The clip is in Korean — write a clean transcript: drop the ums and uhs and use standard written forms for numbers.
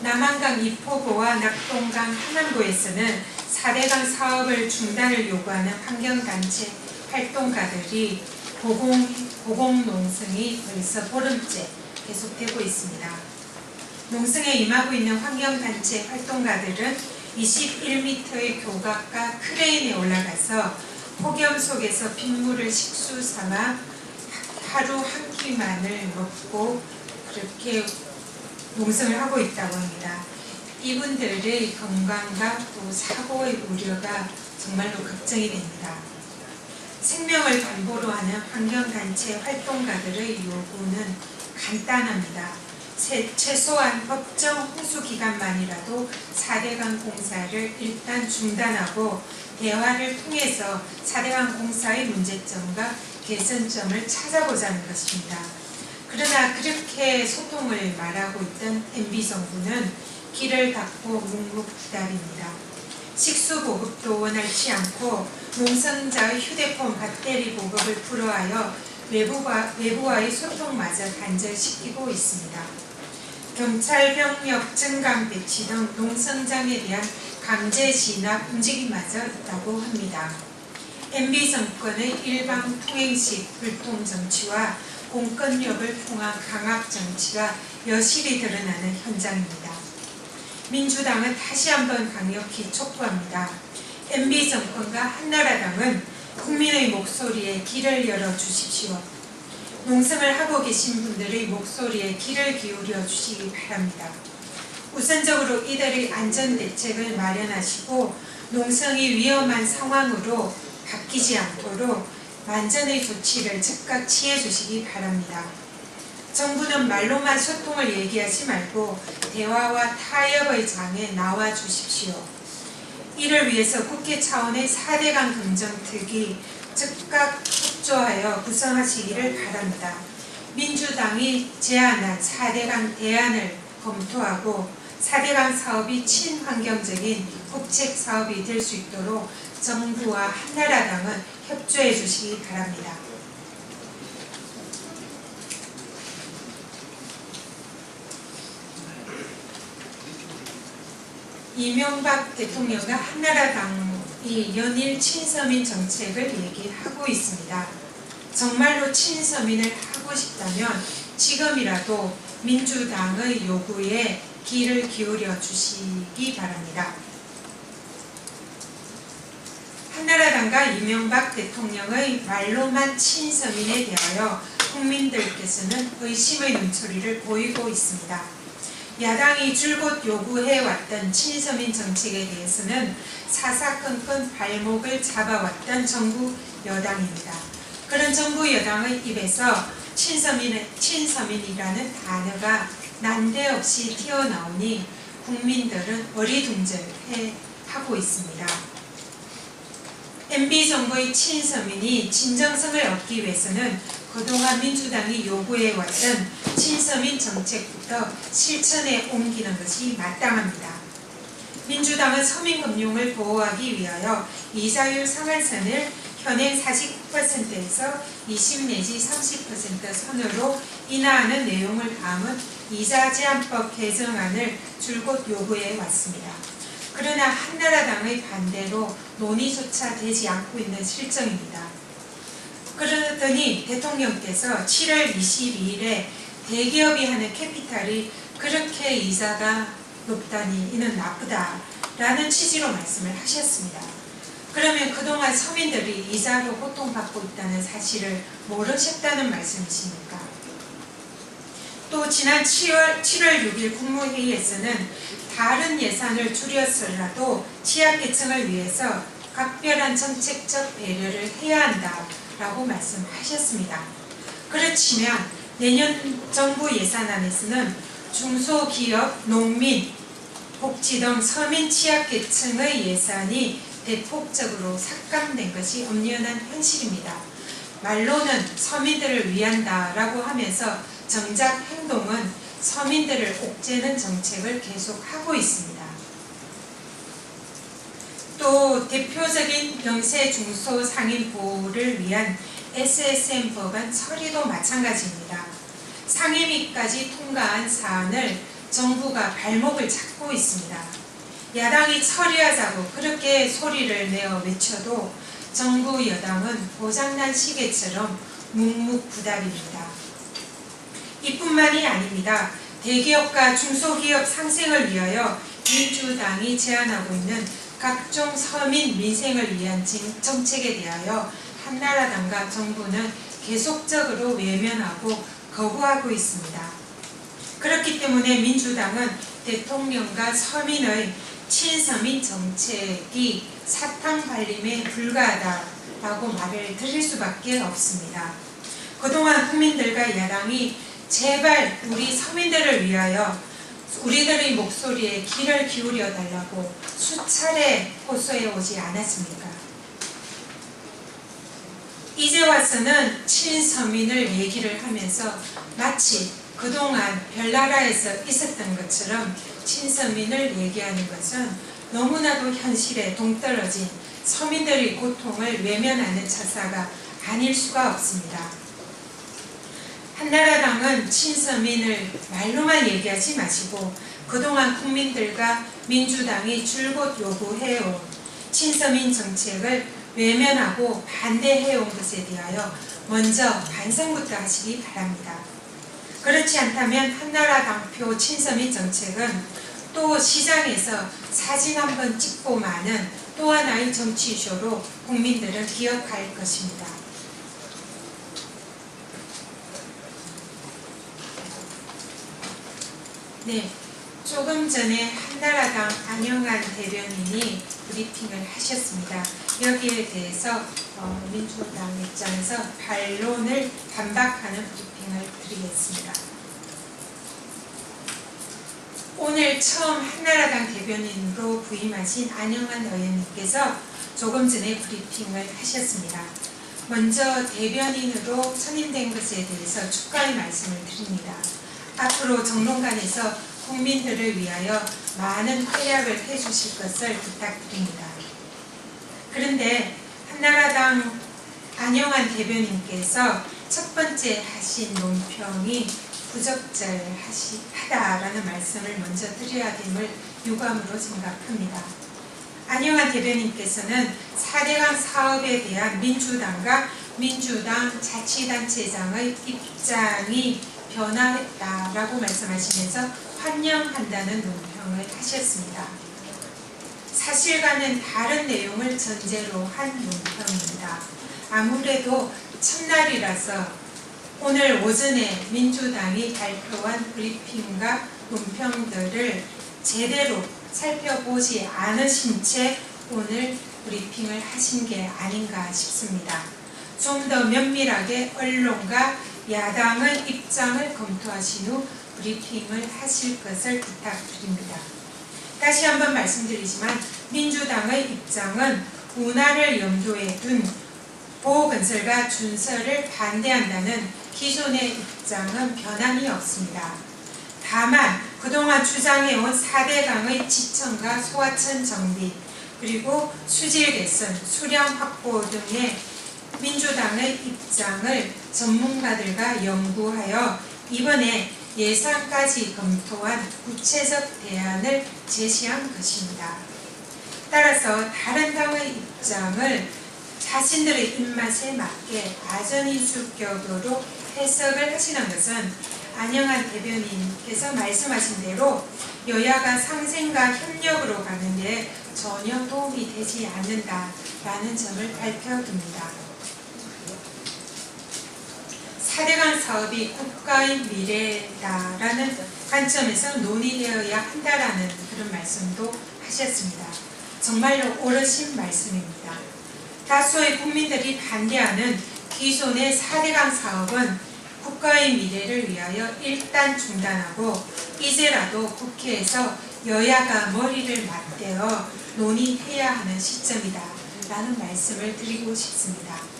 남한강 이포구와 낙동강 한남구에서는 4대강 사업을 중단을 요구하는 환경단체 활동가들이 고공농성이 벌써 보름째 계속되고 있습니다. 농성에 임하고 있는 환경단체 활동가들은 21m의 교각과 크레인에 올라가서 폭염 속에서 빗물을 식수 삼아 하루 한 끼만을 먹고 그렇게 농성을 하고 있다고 합니다. 이분들의 건강과 또 사고의 우려가 정말로 걱정이 됩니다. 생명을 담보로 하는 환경단체 활동가들의 요구는 간단합니다. 최소한 법정 호수 기간만이라도 4대강 공사를 일단 중단하고 대화를 통해서 4대강 공사의 문제점과 개선점을 찾아보자는 것입니다. 그러나 그렇게 소통을 말하고 있던 MB정부는 길을 닫고 묵묵 기다립니다. 식수 보급도 원활치 않고 농성자의 휴대폰 배터리 보급을 불허하여 외부와의 소통마저 단절시키고 있습니다. 경찰 병력 증강 배치 등 농성장에 대한 강제 진압 움직임마저 있다고 합니다. MB정권의 일방 통행식 불통 정치와 공권력을 통한 강압 정치가 여실히 드러나는 현장입니다. 민주당은 다시 한번 강력히 촉구합니다. MB정권과 한나라당은 국민의 목소리에 길을 열어주십시오. 농성을 하고 계신 분들의 목소리에 귀를 기울여 주시기 바랍니다. 우선적으로 이들의 안전대책을 마련하시고 농성이 위험한 상황으로 바뀌지 않도록 만전의 조치를 즉각 취해 주시기 바랍니다. 정부는 말로만 소통을 얘기하지 말고 대화와 타협의 장에 나와 주십시오. 이를 위해서 국회 차원의 4대강 긍정특위 즉각 협조하여 구성하시기를 바랍니다. 민주당이 제안한 4대강 대안을 검토하고 4대강 사업이 친환경적인 국책 사업이 될 수 있도록 정부와 한나라당은 협조해 주시기 바랍니다. 이명박 대통령과 한나라당이 연일 친서민 정책을 얘기하고 있습니다. 정말로 친서민을 하고 싶다면 지금이라도 민주당의 요구에 귀를 기울여 주시기 바랍니다. 한나라당과 이명박 대통령의 말로만 친서민에 대하여 국민들께서는 의심의 눈초리를 보이고 있습니다. 야당이 줄곧 요구해왔던 친서민 정책에 대해서는 사사건건 발목을 잡아왔던 정부 여당입니다. 그런 정부 여당의 입에서 친서민이라는 단어가 난데없이 튀어나오니 국민들은 어리둥절해하고 있습니다. MB정부의 친서민이 진정성을 얻기 위해서는 그동안 민주당이 요구해왔던 친서민 정책부터 실천에 옮기는 것이 마땅합니다. 민주당은 서민금융을 보호하기 위하여 이자율 상한선을 현행 49%에서 20 내지 30% 선으로 인하하는 내용을 담은 이자제한법 개정안을 줄곧 요구해 왔습니다. 그러나 한나라당의 반대로 논의조차 되지 않고 있는 실정입니다. 그러더니 대통령께서 7월 22일에 대기업이 하는 캐피탈이 그렇게 이자가 높다니 이는 나쁘다라는 취지로 말씀을 하셨습니다. 그러면 그동안 서민들이 이자로 고통받고 있다는 사실을 모르셨다는 말씀이십니까? 또 지난 7월 6일 국무회의에서는 다른 예산을 줄여서라도 취약계층을 위해서 각별한 정책적 배려를 해야 한다라고 말씀하셨습니다. 그렇지만 내년 정부 예산안에서는 중소기업, 농민, 복지 등 서민 취약계층의 예산이 대폭적으로 삭감된 것이 엄연한 현실입니다. 말로는 서민들을 위한다라고 하면서 정작 행동은 서민들을 옥죄는 정책을 계속하고 있습니다. 또 대표적인 영세 중소상인 보호를 위한 SSM 법안 처리도 마찬가지입니다. 상임위까지 통과한 사안을 정부가 발목을 잡고 있습니다. 야당이 처리하자고 그렇게 소리를 내어 외쳐도 정부 여당은 고장난 시계처럼 묵묵부답입니다. 이뿐만이 아닙니다. 대기업과 중소기업 상생을 위하여 민주당이 제안하고 있는 각종 서민 민생을 위한 정책에 대하여 한나라당과 정부는 계속적으로 외면하고 거부하고 있습니다. 그렇기 때문에 민주당은 대통령과 서민의 친서민 정책이 사탕 발림에 불과하다라고 말을 드릴 수밖에 없습니다. 그동안 국민들과 야당이 제발 우리 서민들을 위하여 우리들의 목소리에 귀를 기울여 달라고 수차례 호소해 오지 않았습니까? 이제 와서는 친서민을 얘기를 하면서 마치 그동안 별나라에서 있었던 것처럼 친서민을 얘기하는 것은 너무나도 현실에 동떨어진 서민들의 고통을 외면하는 처사가 아닐 수가 없습니다. 한나라당은 친서민을 말로만 얘기하지 마시고 그동안 국민들과 민주당이 줄곧 요구해온 친서민 정책을 외면하고 반대해온 것에 대하여 먼저 반성부터 하시기 바랍니다. 그렇지 않다면 한나라당표 친서민 정책은 또 시장에서 사진 한번 찍고 마는 또 하나의 정치쇼로 국민들은 기억할 것입니다. 네, 조금 전에 한나라당 안영환 대변인이 브리핑을 하셨습니다. 여기에 대해서 민주당 입장에서 반론을 반박하는 브리핑을 드리겠습니다. 오늘 처음 한나라당 대변인으로 부임하신 안영환 의원님께서 조금 전에 브리핑을 하셨습니다. 먼저 대변인으로 선임된 것에 대해서 축하의 말씀을 드립니다. 앞으로 정론관에서 국민들을 위하여 많은 활약을 해주실 것을 부탁드립니다. 그런데 한나라당 안영환 대변인께서 첫 번째 하신 논평이 부적절하다라는 말씀을 먼저 드려야 됨을 유감으로 생각합니다. 안영환 대변인께서는 4대강 사업에 대한 민주당과 민주당 자치단체장의 입장이 변화했다라고 말씀하시면서 환영한다는 논평을 하셨습니다. 사실과는 다른 내용을 전제로 한 논평입니다. 아무래도 첫날이라서 오늘 오전에 민주당이 발표한 브리핑과 논평들을 제대로 살펴보지 않으신 채 오늘 브리핑을 하신 게 아닌가 싶습니다. 좀 더 면밀하게 언론과 야당의 입장을 검토하신 후 브리핑을 하실 것을 부탁드립니다. 다시 한번 말씀드리지만 민주당의 입장은 운하를 염두에 둔 보건설과 준설을 반대한다는 기존의 입장은 변함이 없습니다. 다만 그동안 주장해온 4대강의 지천과 소하천 정비 그리고 수질 개선, 수량 확보 등의 민주당의 입장을 전문가들과 연구하여 이번에 예산까지 검토한 구체적 대안을 제시한 것입니다. 따라서 다른 당의 입장을 자신들의 입맛에 맞게 아전인수격으로 해석을 하시는 것은 안영환 대변인께서 말씀하신 대로 여야가 상생과 협력으로 가는 데 전혀 도움이 되지 않는다라는 점을 밝혀둡니다. 4대강 사업이 국가의 미래다라는 관점에서 논의되어야 한다라는 그런 말씀도 하셨습니다. 정말로 옳으신 말씀입니다. 다수의 국민들이 반대하는 기존의 4대강 사업은 국가의 미래를 위하여 일단 중단하고 이제라도 국회에서 여야가 머리를 맞대어 논의해야 하는 시점이다 라는 말씀을 드리고 싶습니다.